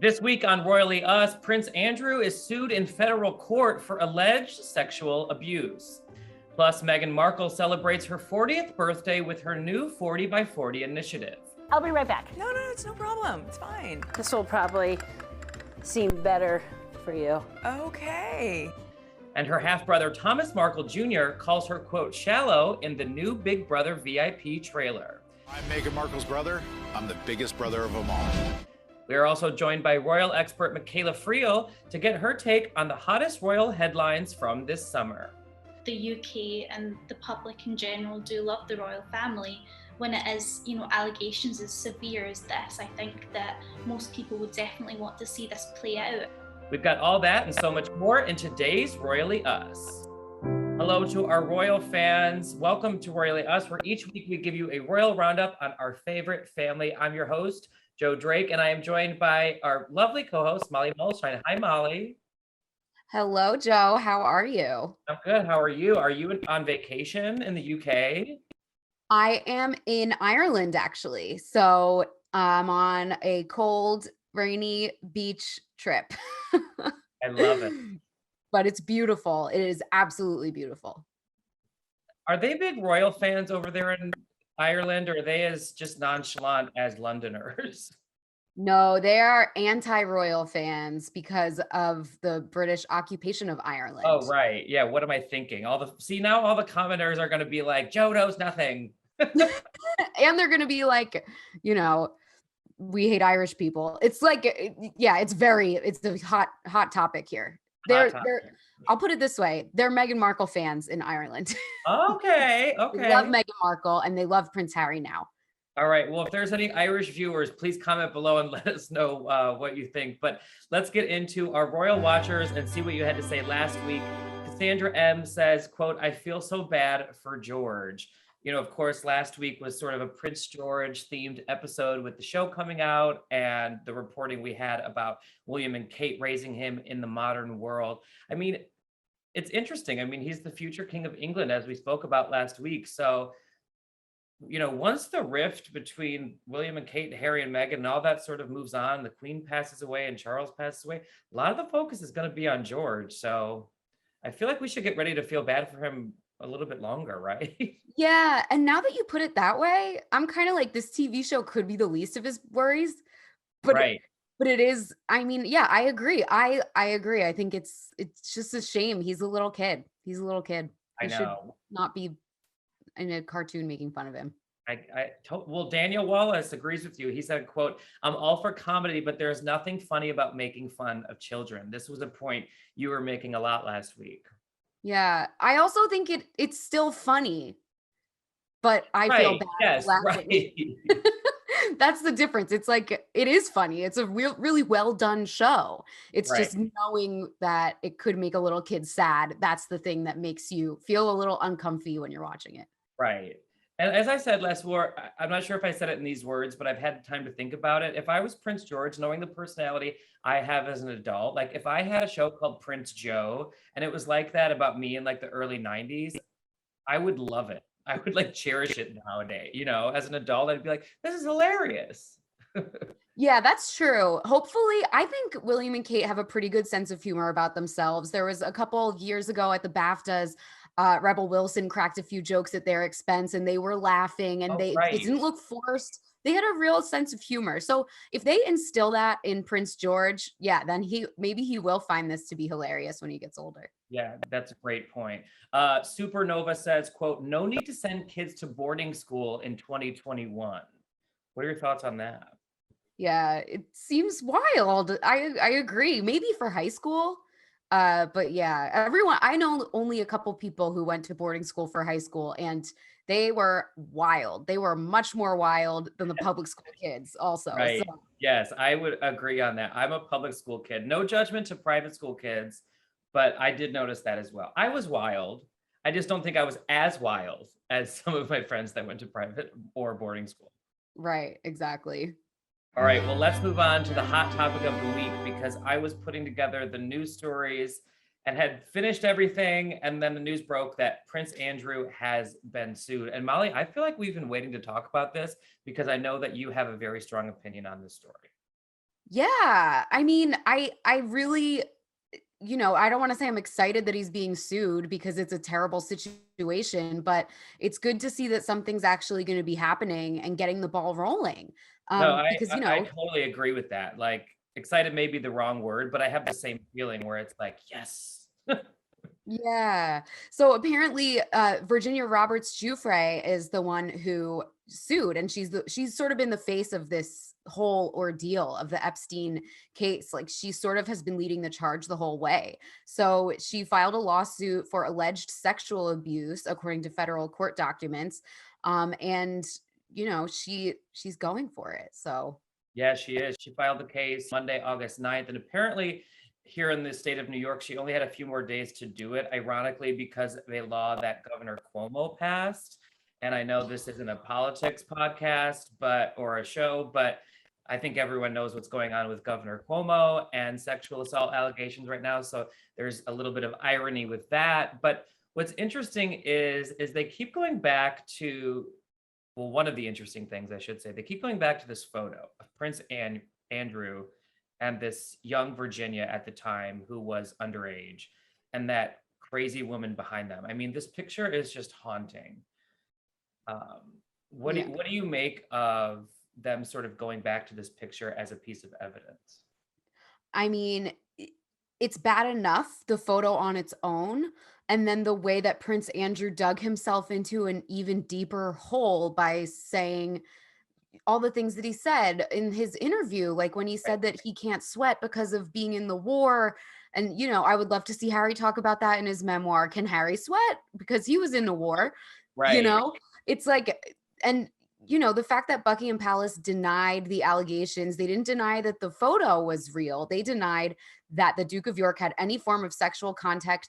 This week on Royally Us, Prince Andrew is sued in federal court for alleged sexual abuse. Plus, Meghan Markle celebrates her 40th birthday with her new 40 by 40 initiative. I'll be right back. No, it's no problem. It's fine. This will probably seem better for you. Okay. And her half-brother Thomas Markle Jr. calls her, quote, shallow in the new Big Brother VIP trailer. I'm Meghan Markle's brother. I'm the biggest brother of them all. We are also joined by royal expert MIKHAILA FRIEL to get her take on the hottest royal headlines from this summer. The UK and the public in general do love the royal family. When it is, allegations as severe as this, I think that most people would definitely want to see this play out. We've got all that and so much more in today's Royally Us. Hello to our royal fans. Welcome to Royally Us, where each week we give you a royal roundup on our favorite family. I'm your host, Joe Drake, and I am joined by our lovely co-host, Molly Molstein. Hi, Molly. Hello, Joe. How are you? I'm good. How are you? Are you on vacation in the UK? I am in Ireland, actually. So I'm on a cold, rainy beach trip. I love it. But it's beautiful. It is absolutely beautiful. Are they big royal fans over there in Ireland, or are they as just nonchalant as Londoners? No, they are anti-royal fans because of the British occupation of Ireland. Oh, right. Yeah. What am I thinking? Now all the commenters are going to be like, Joe knows nothing. And they're going to be like, we hate Irish people. It's like, yeah, it's a hot topic here. I'll put it this way. They're Meghan Markle fans in Ireland. Okay. They love Meghan Markle and they love Prince Harry now. All right. Well, if there's any Irish viewers, please comment below and let us know what you think. But let's get into our royal watchers and see what you had to say last week. Cassandra M says, quote, I feel so bad for George. Of course, last week was sort of a Prince George themed episode with the show coming out and the reporting we had about William and Kate raising him in the modern world. I mean, it's interesting. I mean, he's the future king of England, as we spoke about last week. So, once the rift between William and Kate, Harry and Meghan and all that sort of moves on, the Queen passes away and Charles passes away, a lot of the focus is going to be on George. So I feel like we should get ready to feel bad for him a little bit longer, right? Yeah. And now that you put it that way, I'm kind of like, this TV show could be the least of his worries. But right. But it is, I mean, yeah, I agree. I agree. I think it's just a shame. He's a little kid. He I know. should not be in a cartoon making fun of him. Well, Daniel Wallace agrees with you. He said, quote, I'm all for comedy, but there's nothing funny about making fun of children. This was a point you were making a lot last week. Yeah. I also think it's still funny, but I feel bad. Yes, right. That's the difference. It's like, it is funny. It's a really well done show. It's just knowing that it could make a little kid sad. That's the thing that makes you feel a little uncomfy when you're watching it. Right. And as I said last war, I'm not sure if I said it in these words, but I've had time to think about it. If I was Prince George, knowing the personality I have as an adult, like if I had a show called Prince Joe and it was like that about me in like the early 90s, I would love it. I would like cherish it nowadays. As an adult, I'd be like, this is hilarious. Yeah, that's true. Hopefully, I think William and Kate have a pretty good sense of humor about themselves. There was a couple of years ago at the BAFTAs, Rebel Wilson cracked a few jokes at their expense and they were laughing and they didn't look forced. They had a real sense of humor. So if they instill that in Prince George, yeah, then maybe he will find this to be hilarious when he gets older. Yeah, that's a great point. Supernova says, quote, no need to send kids to boarding school in 2021. What are your thoughts on that? Yeah, it seems wild. I agree. Maybe for high school. But yeah, I know only a couple people who went to boarding school for high school and they were wild. They were much more wild than the public school kids also. Right. So. Yes, I would agree on that. I'm a public school kid. No judgment to private school kids, but I did notice that as well. I was wild. I just don't think I was as wild as some of my friends that went to private or boarding school. Right, exactly. All right, well, let's move on to the hot topic of the week because I was putting together the news stories and had finished everything. And then the news broke that Prince Andrew has been sued. And Molly, I feel like we've been waiting to talk about this because I know that you have a very strong opinion on this story. Yeah, I mean, I really, I don't want to say I'm excited that he's being sued because it's a terrible situation, but it's good to see that something's actually going to be happening and getting the ball rolling. No, Because I totally agree with that. Like, excited may be the wrong word, but I have the same feeling where it's like, yes. yeah. So apparently, Virginia Roberts Giuffre is the one who sued, and she's sort of been the face of this whole ordeal of the Epstein case. Like she sort of has been leading the charge the whole way. So she filed a lawsuit for alleged sexual abuse, according to federal court documents. And she's going for it. So Yeah, she is. She filed the case Monday, August 9th. And apparently, here in the state of New York, she only had a few more days to do it, ironically, because of a law that Governor Cuomo passed. And I know this isn't a politics podcast, or a show, but I think everyone knows what's going on with Governor Cuomo and sexual assault allegations right now. So there's a little bit of irony with that. But what's interesting is they keep going back to, well, one of the interesting things I should say, they keep going back to this photo of Andrew and this young Virginia at the time who was underage, and that crazy woman behind them. I mean, this picture is just haunting. What yeah. do you make of them sort of going back to this picture as a piece of evidence? I mean, it's bad enough, the photo on its own, and then the way that Prince Andrew dug himself into an even deeper hole by saying all the things that he said in his interview, like when he said that he can't sweat because of being in the war. And, I would love to see Harry talk about that in his memoir. Can Harry sweat? Because he was in the war, Right. It's like, and, the fact that Buckingham Palace denied the allegations, they didn't deny that the photo was real. They denied that the Duke of York had any form of sexual contact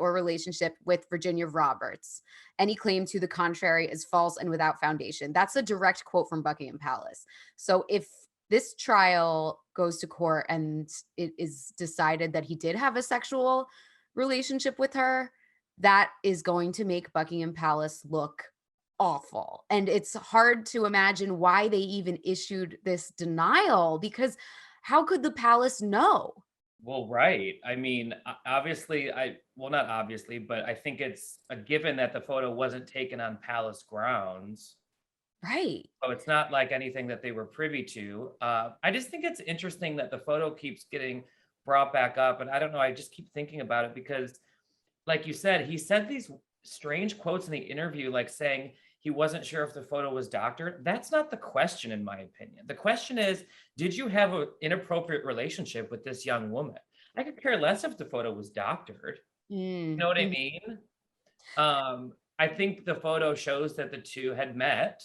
or relationship with Virginia Roberts. Any claim to the contrary is false and without foundation. That's a direct quote from Buckingham Palace. So if this trial goes to court and it is decided that he did have a sexual relationship with her, that is going to make Buckingham Palace look awful. And it's hard to imagine why they even issued this denial, because how could the palace know? Well, right. I mean, obviously, not obviously, but I think it's a given that the photo wasn't taken on palace grounds. Right. So it's not like anything that they were privy to. I just think it's interesting that the photo keeps getting brought back up. And I don't know, I just keep thinking about it because, like you said, he said these strange quotes in the interview, like saying he wasn't sure if the photo was doctored. That's not the question, in my opinion. The question is, did you have an inappropriate relationship with this young woman? I could care less if the photo was doctored. You know what I mean? I think the photo shows that the two had met.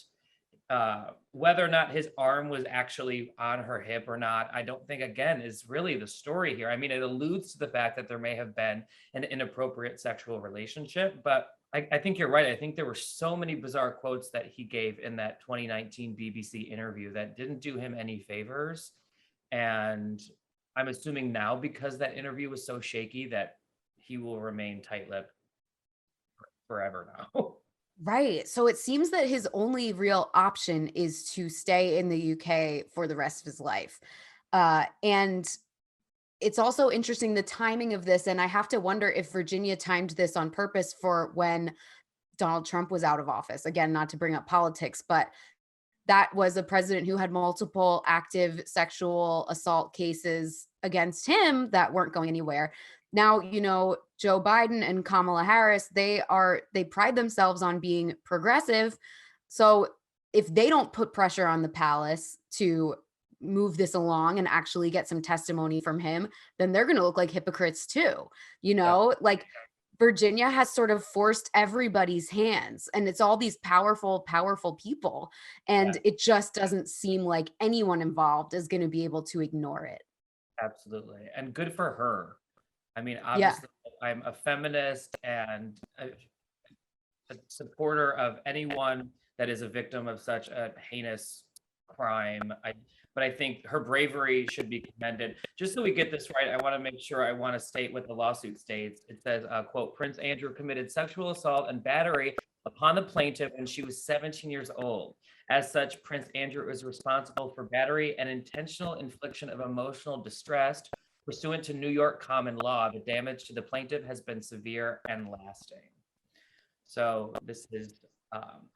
Whether or not his arm was actually on her hip or not, I don't think, again, is really the story here. I mean, it alludes to the fact that there may have been an inappropriate sexual relationship, but I think you're right. I think there were so many bizarre quotes that he gave in that 2019 BBC interview that didn't do him any favors. And I'm assuming now, because that interview was so shaky, that he will remain tight-lipped forever now. Right. So it seems that his only real option is to stay in the UK for the rest of his life. And it's also interesting the timing of this. And I have to wonder if Virginia timed this on purpose for when Donald Trump was out of office. Again, not to bring up politics, but that was a president who had multiple active sexual assault cases against him that weren't going anywhere. Now, Joe Biden and Kamala Harris, they pride themselves on being progressive. So if they don't put pressure on the palace to move this along and actually get some testimony from him, then they're going to look like hypocrites too. Like Virginia has sort of forced everybody's hands, and it's all these powerful people. And it just doesn't seem like anyone involved is going to be able to ignore it. Absolutely. And good for her. I mean, obviously, I'm a feminist and a supporter of anyone that is a victim of such a heinous crime. But I think her bravery should be commended. Just so we get this right, I want to make sure I want to state what the lawsuit states. It says, quote, Prince Andrew committed sexual assault and battery upon the plaintiff when she was 17 years old. As such, Prince Andrew is responsible for battery and intentional infliction of emotional distress. Pursuant to New York common law, the damage to the plaintiff has been severe and lasting. So this is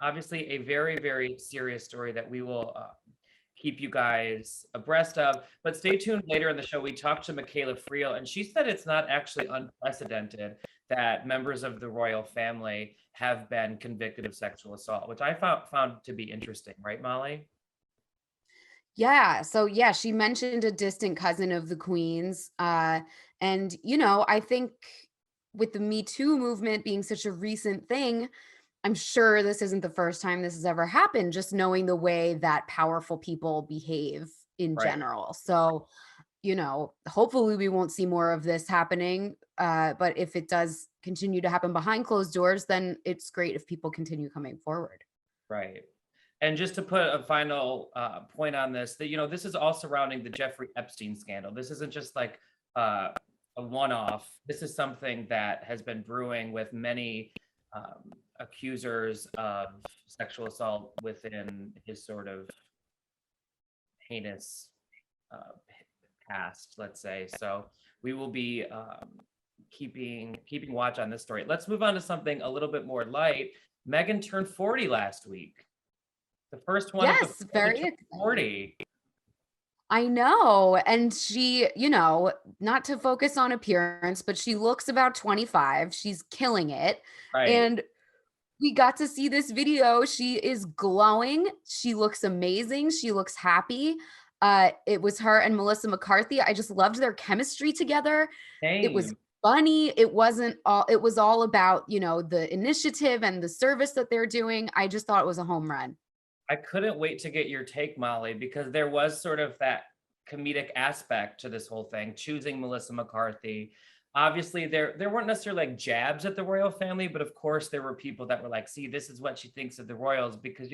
obviously a very, very serious story that we will keep you guys abreast of. But stay tuned later in the show. We talked to MIKHAILA FRIEL, and she said it's not actually unprecedented that members of the royal family have been convicted of sexual assault, which I found to be interesting, right, Molly? Yeah. So yeah, she mentioned a distant cousin of the Queen's. And I think with the Me Too movement being such a recent thing, I'm sure this isn't the first time this has ever happened, just knowing the way that powerful people behave in Right. general. So, hopefully we won't see more of this happening. But if it does continue to happen behind closed doors, then it's great if people continue coming forward. Right. And just to put a final point on this, that, this is all surrounding the Jeffrey Epstein scandal. This isn't just like a one-off. This is something that has been brewing with many accusers of sexual assault within his sort of heinous past, let's say. So we will be keeping watch on this story. Let's move on to something a little bit more light. Meghan turned 40 last week. The first one Yes, of the very turned 40. I know. And she, not to focus on appearance, but she looks about 25. She's killing it. Right. And we got to see this video. She is glowing. She looks amazing. She looks happy. It was her and Melissa McCarthy. I just loved their chemistry together. It was Same. funny. It was all about, the initiative and the service that they're doing. I just thought it was a home run. I couldn't wait to get your take, Molly, because there was sort of that comedic aspect to this whole thing, choosing Melissa McCarthy. Obviously, there weren't necessarily like jabs at the royal family, but of course there were people that were like, see, this is what she thinks of the royals, because,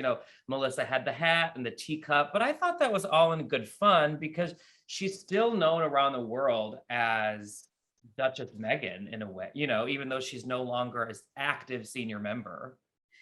Melissa had the hat and the teacup. But I thought that was all in good fun because she's still known around the world as Duchess Meghan in a way, even though she's no longer an active senior member.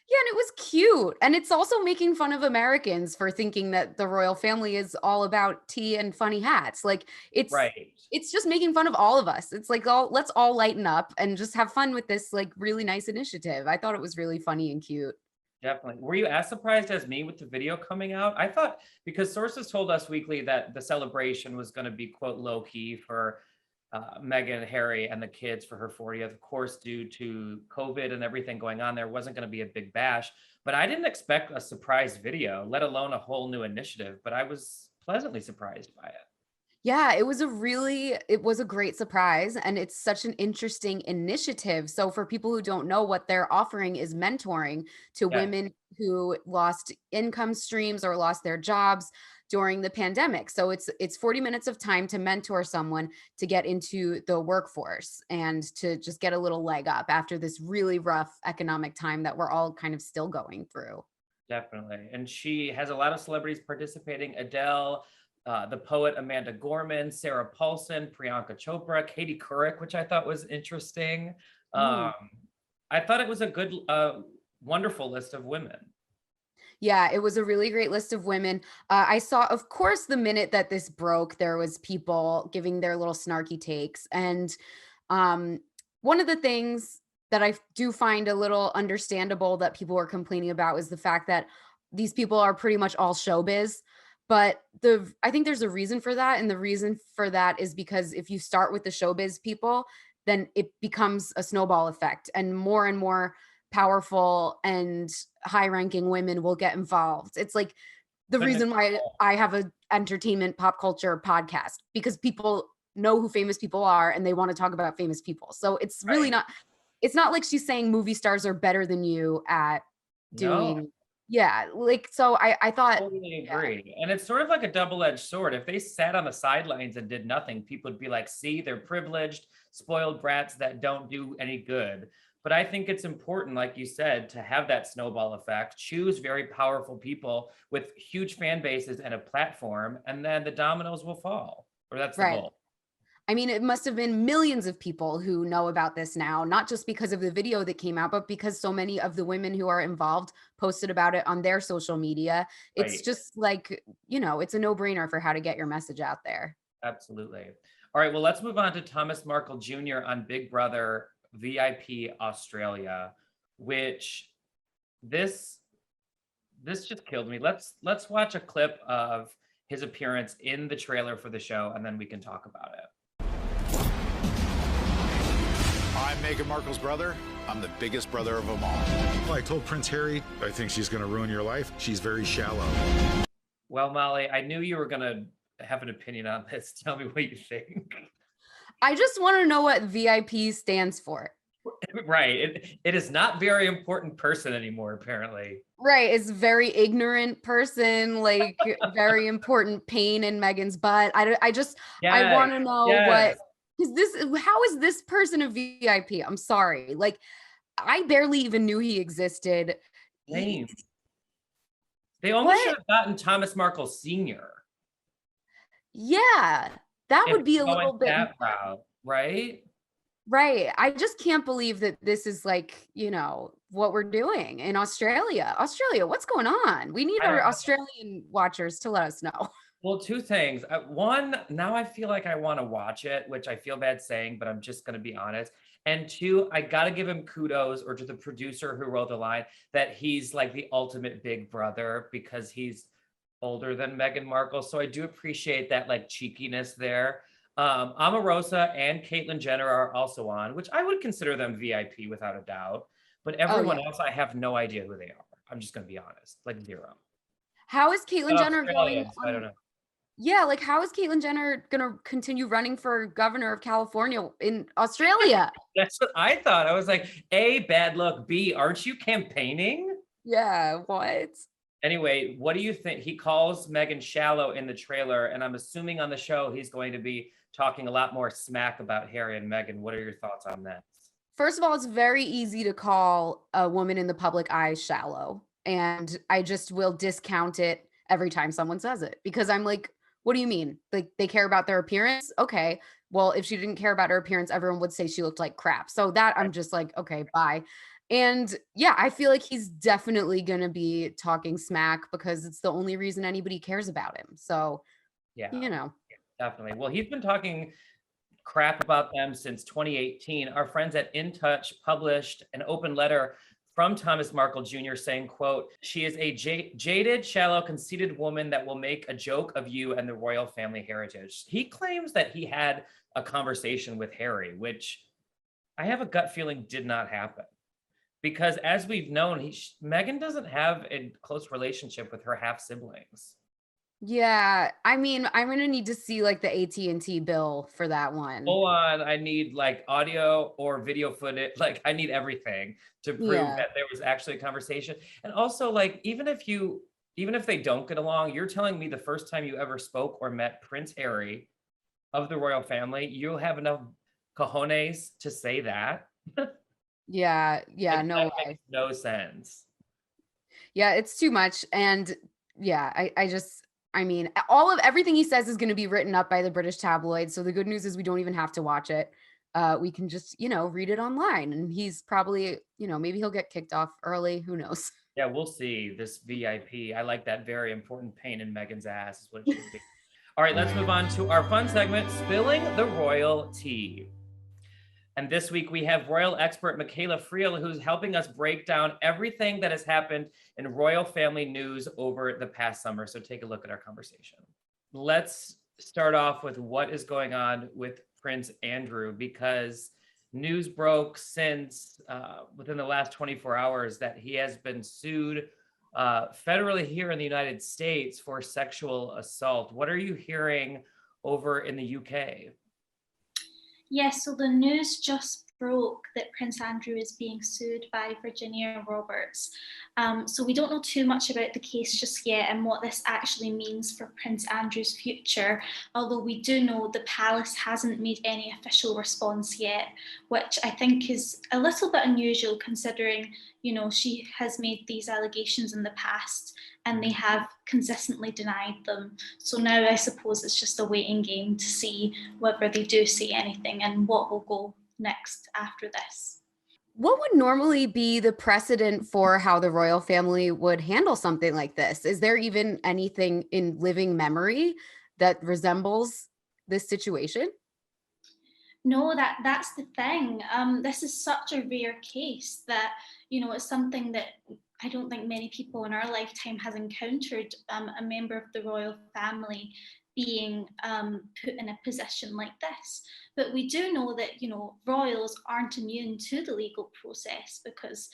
Yeah, and it was cute. And it's also making fun of Americans for thinking that the royal family is all about tea and funny hats. Like Right. it's just making fun of all of us. It's like, let's all lighten up and just have fun with this like really nice initiative. I thought it was really funny and cute. Definitely. Were you as surprised as me with the video coming out? I thought, because sources told us weekly that the celebration was going to be, quote, low key for Meghan and Harry and the kids for her 40th, of course, due to COVID and everything going on, there wasn't going to be a big bash, but I didn't expect a surprise video, let alone a whole new initiative, but I was pleasantly surprised by it. Yeah, it was a great surprise, and it's such an interesting initiative. So for people who don't know, what they're offering is mentoring to Yeah. women who lost income streams or lost their jobs during the pandemic. So it's 40 minutes of time to mentor someone to get into the workforce and to just get a little leg up after this really rough economic time that we're all kind of still going through. Definitely. And she has a lot of celebrities participating: Adele, the poet Amanda Gorman, Sarah Paulson, Priyanka Chopra, Katie Couric, which I thought was interesting. I thought it was a good, wonderful list of women. Yeah, it was a really great list of women. I saw, of course, the minute that this broke, there was people giving their little snarky takes. And one of the things that I do find a little understandable that people were complaining about is the fact that these people are pretty much all showbiz. But I think there's a reason for that. And the reason for that is because if you start with the showbiz people, then it becomes a snowball effect, and more powerful and high-ranking women will get involved. It's like the reason why I have a entertainment pop culture podcast, because people know who famous people are and they want to talk about famous people. So it's really it's not like she's saying movie stars are better than you at doing. No. Yeah, like, so I thought. Totally agree. And it's sort of like a double-edged sword. If they sat on the sidelines and did nothing, people would be like, see, they're privileged, spoiled brats that don't do any good. But I think it's important, like you said, to have that snowball effect, choose very powerful people with huge fan bases and a platform, and then the dominoes will fall. Or that's the goal. I mean, it must have been millions of people who know about this now, not just because of the video that came out, but because so many of the women who are involved posted about it on their social media. It's Right. just like, it's a no-brainer for how to get your message out there. Absolutely. All right, well, let's move on to Thomas Markle Jr. on Big Brother VIP Australia, which this just killed me. Let's watch a clip of his appearance in the trailer for the show, and then we can talk about it. I'm Meghan Markle's brother. I'm the biggest brother of them all. Well, I told Prince Harry, I think she's going to ruin your life. She's very shallow. Well, Molly, I knew you were going to have an opinion on this. Tell me what you think. I just want to know what VIP stands for. Right. It is not very important person anymore, apparently. Right. It's very ignorant person, like very important pain in Meghan's butt. I want to know what, because how is this person a VIP? I'm sorry. Like, I barely even knew he existed. Same. They almost should have gotten Thomas Markle Sr. Yeah, that would be a little bit that route, right? Right. I just can't believe that this is like, what we're doing in Australia. Australia, what's going on? We need our Australian watchers to let us know. Well, two things. One, now I feel like I want to watch it, which I feel bad saying, but I'm just going to be honest. And two, I got to give him kudos, or to the producer who wrote the line, that he's like the ultimate big brother because he's older than Meghan Markle. So I do appreciate that like cheekiness there. Omarosa and Caitlyn Jenner are also on, which I would consider them VIP without a doubt. But everyone else, I have no idea who they are. I'm just going to be honest, like zero. How is Caitlyn Jenner going? I don't know. Yeah, like how is Caitlyn Jenner going to continue running for governor of California in Australia? That's what I thought. I was like, A, bad luck. B, aren't you campaigning? Yeah, what? Anyway, what do you think? He calls Meghan shallow in the trailer, and I'm assuming on the show he's going to be talking a lot more smack about Harry and Meghan. What are your thoughts on that? First of all, it's very easy to call a woman in the public eye shallow, and I just will discount it every time someone says it because I'm like, what do you mean? Like they care about their appearance? Okay. Well, if she didn't care about her appearance, everyone would say she looked like crap. So that I'm just like, okay, bye. And yeah, I feel like he's definitely going to be talking smack because it's the only reason anybody cares about him. So, yeah, definitely. Well, he's been talking crap about them since 2018. Our friends at In Touch published an open letter from Thomas Markle Jr. saying, quote, "She is a jaded, shallow, conceited woman that will make a joke of you and the royal family heritage." He claims that he had a conversation with Harry, which I have a gut feeling did not happen. Because as we've known, Meghan doesn't have a close relationship with her half siblings. Yeah, I mean, I'm gonna need to see like the AT&T bill for that one. Hold on, I need like audio or video footage. Like I need everything to prove that there was actually a conversation. And also, like even if they don't get along, you're telling me the first time you ever spoke or met Prince Harry of the royal family, you'll have enough cojones to say that? Yeah, Like, no that way. makes no sense. Yeah, it's too much. And yeah, I mean, everything he says is going to be written up by the British tabloids. So the good news is we don't even have to watch it. We can just, read it online. And he's probably, maybe he'll get kicked off early. Who knows? Yeah, we'll see. This VIP. I like that very important pain in Meghan's ass is what it should be. All right, let's move on to our fun segment, Spilling the Royal Tea. And this week we have royal expert MIKHAILA FRIEL, who's helping us break down everything that has happened in royal family news over the past summer. So take a look at our conversation. Let's start off with what is going on with Prince Andrew, because news broke since within the last 24 hours that he has been sued federally here in the United States for sexual assault. What are you hearing over in the UK? Yes, so the news just broke that Prince Andrew is being sued by Virginia Roberts. So we don't know too much about the case just yet and what this actually means for Prince Andrew's future, although we do know the palace hasn't made any official response yet, which I think is a little bit unusual considering, you know, she has made these allegations in the past and they have consistently denied them. So now I suppose it's just a waiting game to see whether they do say anything and what will go next after this. What would normally be the precedent for how the royal family would handle something like this? Is there even anything in living memory that resembles this situation? No, that's the thing. This is such a rare case that, you know, it's something that I don't think many people in our lifetime has encountered, a member of the royal family being put in a position like this. But we do know that, you know, royals aren't immune to the legal process because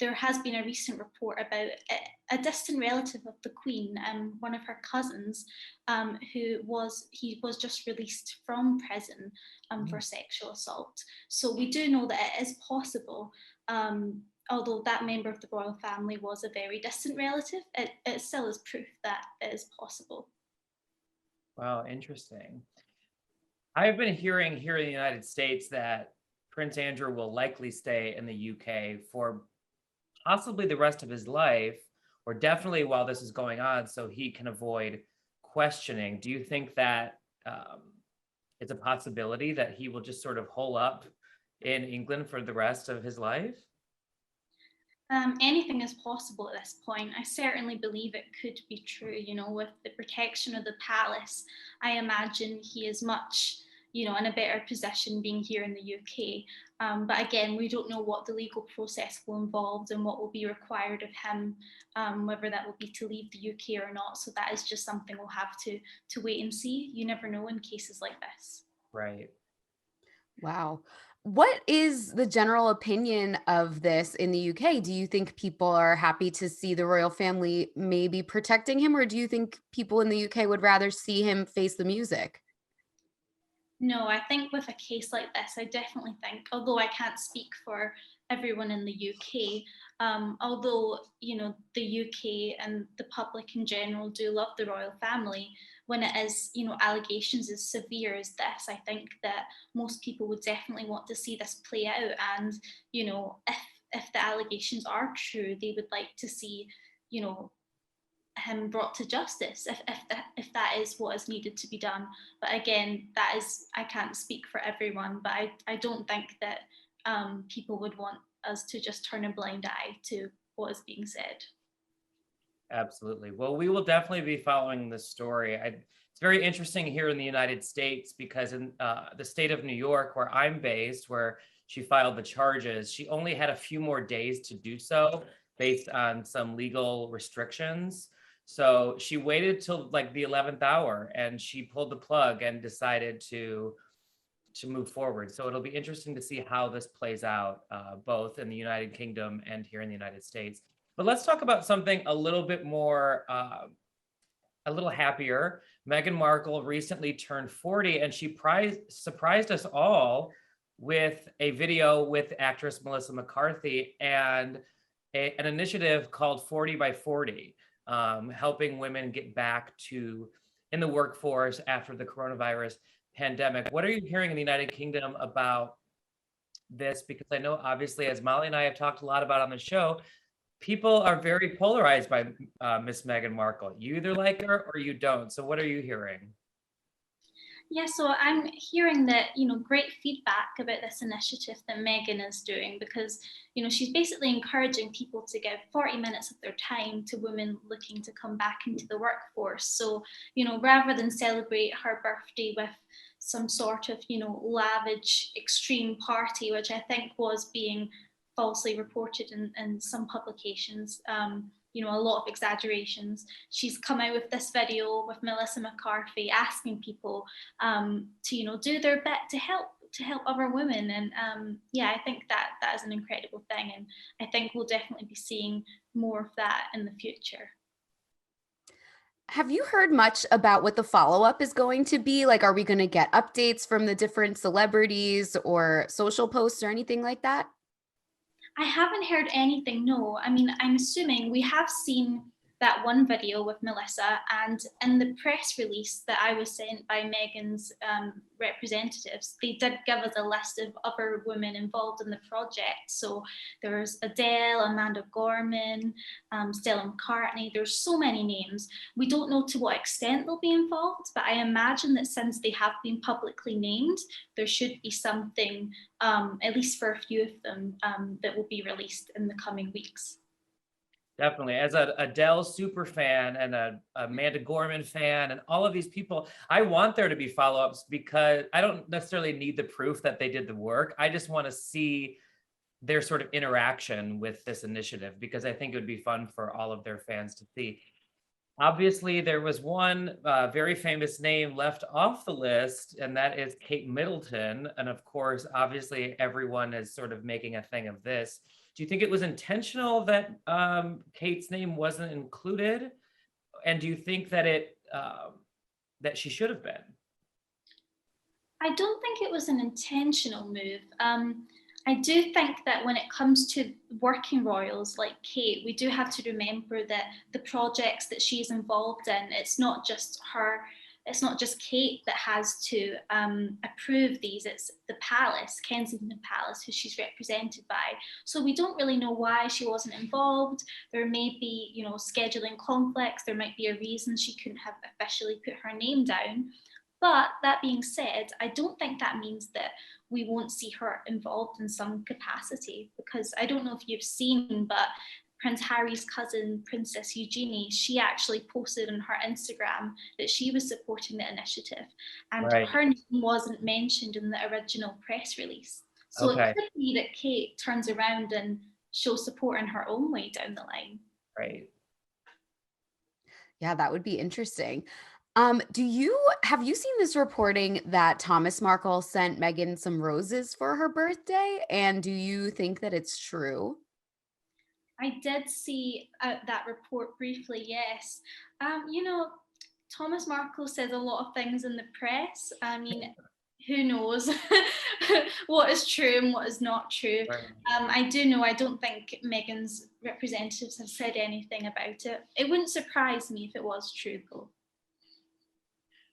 there has been a recent report about a distant relative of the Queen, one of her cousins, he was just released from prison for sexual assault. So we do know that it is possible. Although that member of the royal family was a very distant relative, it still is proof that it is possible. Wow, interesting. I've been hearing here in the United States that Prince Andrew will likely stay in the UK for possibly the rest of his life, or definitely while this is going on, so he can avoid questioning. Do you think that it's a possibility that he will just sort of hole up in England for the rest of his life? Anything is possible at this point. I certainly believe it could be true, you know, with the protection of the palace. I imagine he is much, you know, in a better position being here in the UK. But again, we don't know what the legal process will involve and what will be required of him, whether that will be to leave the UK or not. So that is just something we'll have to wait and see. You never know in cases like this. Right. Wow. What is the general opinion of this in the UK? Do you think people are happy to see the royal family maybe protecting him, or do you think people in the UK would rather see him face the music? No, I think with a case like this, I definitely think, although I can't speak for everyone in the UK, although, you know, the UK and the public in general do love the royal family, when it is, you know, allegations as severe as this, I think that most people would definitely want to see this play out. And, you know, if the allegations are true, they would like to see, you know, him brought to justice if that is what is needed to be done. But again, that is, I can't speak for everyone, but I don't think that people would want us to just turn a blind eye to what is being said. Absolutely. Well, we will definitely be following this story. It's very interesting here in the United States because in the state of New York, where I'm based, where she filed the charges, she only had a few more days to do so based on some legal restrictions. So she waited till like the 11th hour and she pulled the plug and decided to move forward. So it'll be interesting to see how this plays out, both in the United Kingdom and here in the United States. But let's talk about something a little bit more, a little happier. Meghan Markle recently turned 40 and she surprised us all with a video with actress Melissa McCarthy and an initiative called 40 by 40, helping women get back to in the workforce after the coronavirus pandemic. What are you hearing in the United Kingdom about this? Because I know, obviously, as Molly and I have talked a lot about on the show, people are very polarized by Miss Meghan Markle. You either like her or you don't. So what are you hearing? Yeah, so I'm hearing that, you know, great feedback about this initiative that Meghan is doing because, you know, she's basically encouraging people to give 40 minutes of their time to women looking to come back into the workforce. So, you know, rather than celebrate her birthday with some sort of, you know, lavish extreme party, which I think was being falsely reported in some publications, you know, a lot of exaggerations. She's come out with this video with Melissa McCarthy asking people to, you know, do their bit to help other women. And yeah, I think that is an incredible thing. And I think we'll definitely be seeing more of that in the future. Have you heard much about what the follow-up is going to be? Like, are we going to get updates from the different celebrities or social posts or anything like that? I haven't heard anything, no. I mean, I'm assuming we have seen that one video with Melissa, and in the press release that I was sent by Meghan's representatives, they did give us a list of other women involved in the project. So there's Adele, Amanda Gorman, Stella McCartney. There's so many names. We don't know to what extent they'll be involved, but I imagine that since they have been publicly named, there should be something, at least for a few of them, that will be released in the coming weeks. Definitely. As a Adele super fan and a Amanda Gorman fan and all of these people, I want there to be follow-ups because I don't necessarily need the proof that they did the work. I just want to see their sort of interaction with this initiative because I think it would be fun for all of their fans to see. Obviously, there was one very famous name left off the list, and that is Kate Middleton. And of course, obviously, everyone is sort of making a thing of this. Do you think it was intentional that Kate's name wasn't included? And do you think that that she should have been? I don't think it was an intentional move. I do think that when it comes to working royals like Kate, we do have to remember that the projects that she's involved in, it's not just her, it's not just Kate that has to approve these, it's the palace, Kensington Palace, who she's represented by. So we don't really know why she wasn't involved. There may be, you know, scheduling conflicts. There might be a reason she couldn't have officially put her name down. But that being said, I don't think that means that we won't see her involved in some capacity, because I don't know if you've seen, but Prince Harry's cousin, Princess Eugenie, she actually posted on her Instagram that she was supporting the initiative, and her name wasn't mentioned in the original press release. So it could be that Kate turns around and shows support in her own way down the line. Right. Yeah, that would be interesting. Have you seen this reporting that Thomas Markle sent Meghan some roses for her birthday? And do you think that it's true? I did see that report briefly, yes. You know, Thomas Markle says a lot of things in the press. I mean, who knows what is true and what is not true. Right. I do know, I don't think Meghan's representatives have said anything about it. It wouldn't surprise me if it was true, though.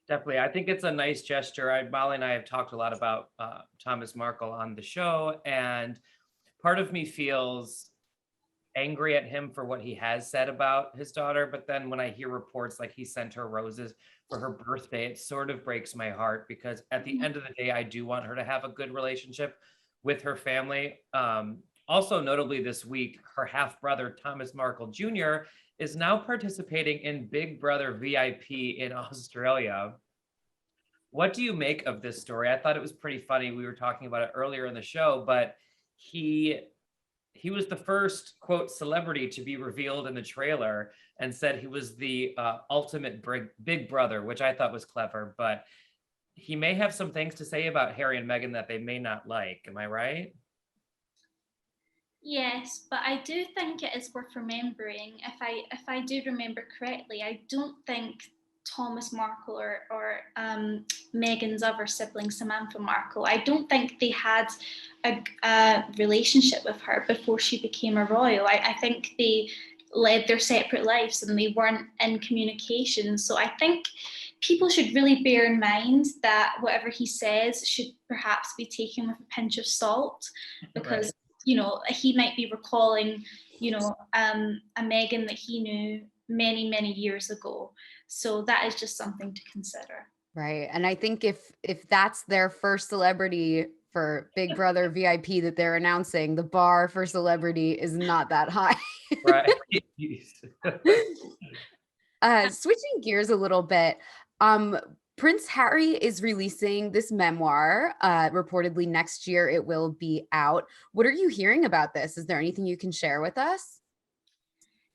Definitely. I think it's a nice gesture. Molly and I have talked a lot about Thomas Markle on the show, and part of me feels angry at him for what he has said about his daughter. But then when I hear reports like he sent her roses for her birthday, it sort of breaks my heart, because at the end of the day, I do want her to have a good relationship with her family. Also, notably this week, her half brother, Thomas Markle Jr., is now participating in Big Brother VIP in Australia. What do you make of this story? I thought it was pretty funny. We were talking about it earlier in the show, but he was the first, quote, celebrity to be revealed in the trailer, and said he was the ultimate big brother, which I thought was clever. But he may have some things to say about Harry and Meghan that they may not like. Am I right? Yes, but I do think it is worth remembering. If I do remember correctly, I don't think Thomas Markle or Meghan's other sibling, Samantha Markle, I don't think they had a relationship with her before she became a royal. I think they led their separate lives and they weren't in communication. So I think people should really bear in mind that whatever he says should perhaps be taken with a pinch of salt, because you know, he might be recalling, you know, a Meghan that he knew many, many years ago. So that is just something to consider. Right. And I think if that's their first celebrity for Big Brother VIP that they're announcing, the bar for celebrity is not that high. Right. Switching gears a little bit, Prince Harry is releasing this memoir. Reportedly next year it will be out. What are you hearing about this? Is there anything you can share with us?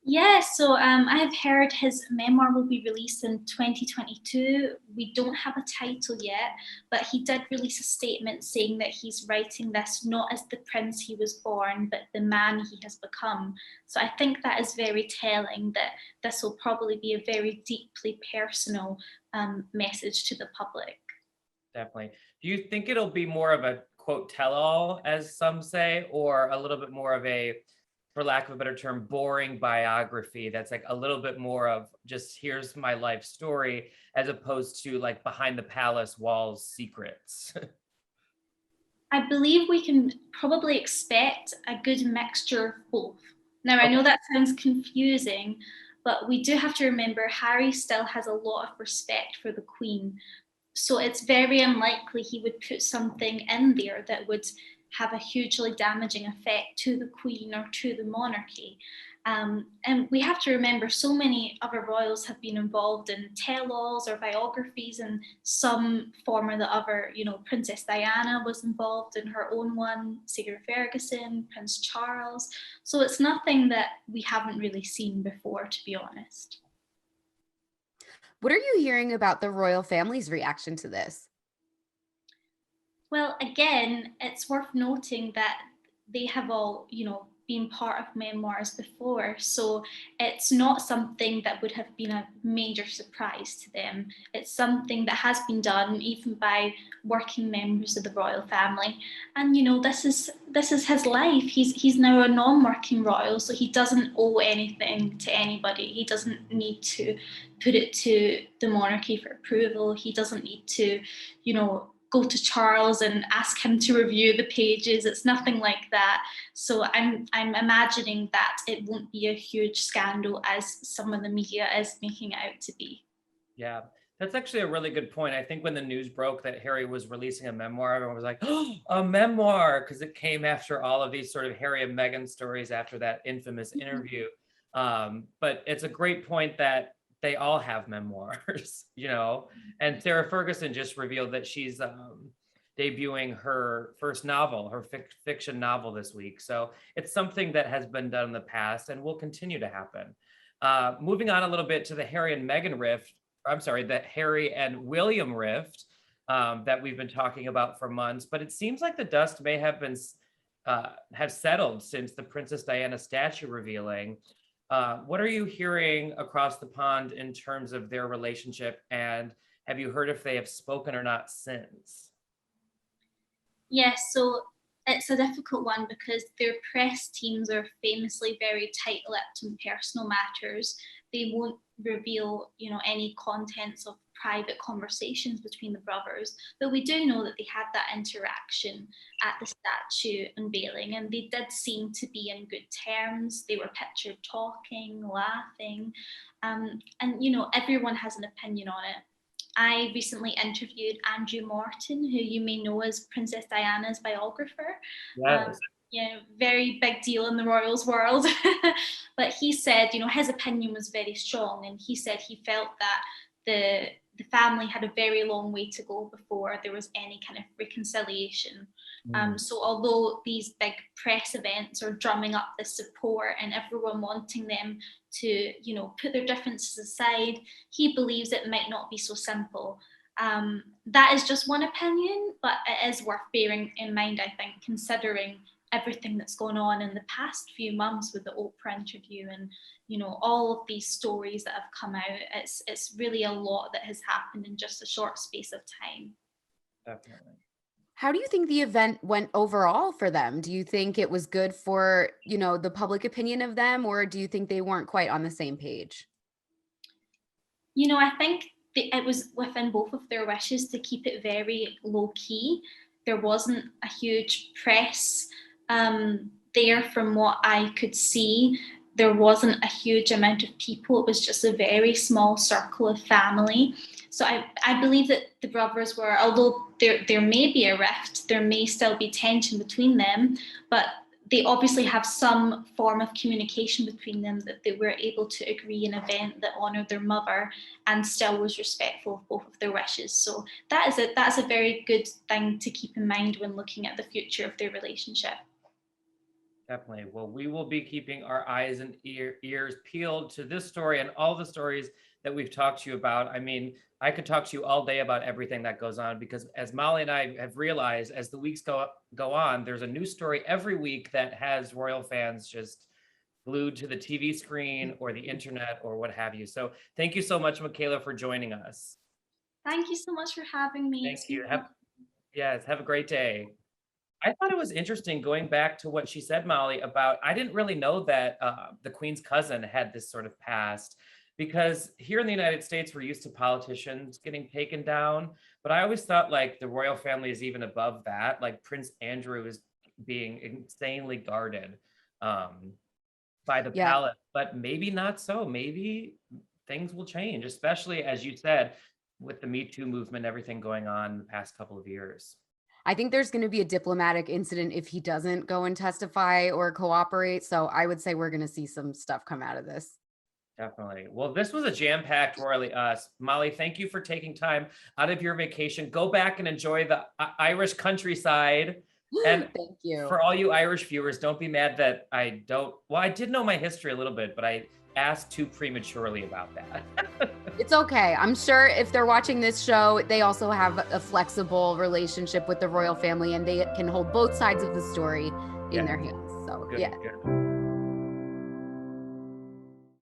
Yeah, so I've heard his memoir will be released in 2022. We don't have a title yet, but he did release a statement saying that he's writing this not as the prince he was born, but the man he has become. So I think that is very telling, that this will probably be a very deeply personal message to the public. Definitely. Do you think it'll be more of a quote tell-all, as some say, or a little bit more of a, for lack of a better term, boring biography that's like a little bit more of just here's my life story, as opposed to like behind the palace walls secrets? I believe we can probably expect a good mixture of both. Now, I Okay. know that sounds confusing, but we do have to remember Harry still has a lot of respect for the Queen. So it's very unlikely he would put something in there that would have a hugely damaging effect to the Queen or to the monarchy. And we have to remember so many other royals have been involved in tell-alls or biographies in some form or the other. You know, Princess Diana was involved in her own one, Sarah Ferguson, Prince Charles. So it's nothing that we haven't really seen before, to be honest. What are you hearing about the royal family's reaction to this? Well, again, it's worth noting that they have all, been part of memoirs before. So it's not something that would have been a major surprise to them. It's something that has been done even by working members of the royal family. And this is his life. He's now a non-working royal, so he doesn't owe anything to anybody. He doesn't need to put it to the monarchy for approval. He doesn't need to, go to Charles and ask him to review the pages. It's nothing like that. So I'm imagining that it won't be a huge scandal as some of the media is making it out to be. Yeah, that's actually a really good point. I think when the news broke that Harry was releasing a memoir, everyone was like, oh, a memoir, because it came after all of these sort of Harry and Meghan stories after that infamous interview. But it's a great point that they all have memoirs, and Sarah Ferguson just revealed that she's debuting her first novel, her fiction novel this week. So it's something that has been done in the past and will continue to happen. Moving on a little bit to the Harry and Meghan rift, I'm sorry, the Harry and William rift that we've been talking about for months, but it seems like the dust may have been have settled since the Princess Diana statue revealing. What are you hearing across the pond in terms of their relationship, and have you heard if they have spoken or not since? Yes, so it's a difficult one because their press teams are famously very tight-lipped in personal matters. They won't reveal, any contents of private conversations between the brothers, but we do know that they had that interaction at the statue unveiling, and they did seem to be in good terms. They were pictured talking, laughing, and everyone has an opinion on it. I recently interviewed Andrew Morton, who you may know as Princess Diana's biographer. Yes. Very big deal in the royals world. But he said, his opinion was very strong, and he said he felt that the family had a very long way to go before there was any kind of reconciliation. So although these big press events are drumming up the support and everyone wanting them to, put their differences aside, he believes it might not be so simple. That is just one opinion, but it is worth bearing in mind, I think, considering everything that's gone on in the past few months with the Oprah interview and all of these stories that have come out. It's really a lot that has happened in just a short space of time. Definitely. How do you think the event went overall for them? Do you think it was good for, the public opinion of them, or do you think they weren't quite on the same page? I think it was within both of their wishes to keep it very low key. There wasn't a huge press there from what I could see. There wasn't a huge amount of people. It was just a very small circle of family. So I believe that the brothers were, although there may be a rift, there may still be tension between them, but they obviously have some form of communication between them, that they were able to agree an event that honoured their mother and still was respectful of both of their wishes. So that's a very good thing to keep in mind when looking at the future of their relationship. Definitely. Well, we will be keeping our eyes and ears peeled to this story and all the stories that we've talked to you about. I mean, I could talk to you all day about everything that goes on because as Molly and I have realized, as the weeks go on, there's a new story every week that has royal fans just glued to the TV screen or the internet or what have you. So thank you so much, MIKHAILA, for joining us. Thank you so much for having me. Thank you. Have a great day. I thought it was interesting going back to what she said, Molly, about I didn't really know that the Queen's cousin had this sort of past, because here in the United States, we're used to politicians getting taken down. But I always thought like the royal family is even above that. Like Prince Andrew is being insanely guarded by the palace, but maybe not so. Maybe things will change, especially as you said, with the Me Too movement, everything going on in the past couple of years. I think there's going to be a diplomatic incident if he doesn't go and testify or cooperate. So I would say we're going to see some stuff come out of this. Definitely. Well, this was a jam-packed Royally Us. Molly, thank you for taking time out of your vacation. Go back and enjoy the Irish countryside. And thank you. For all you Irish viewers, don't be mad that I did know my history a little bit, but I asked too prematurely about that. It's okay. I'm sure if they're watching this show, they also have a flexible relationship with the royal family and they can hold both sides of the story in their hands. So, Good.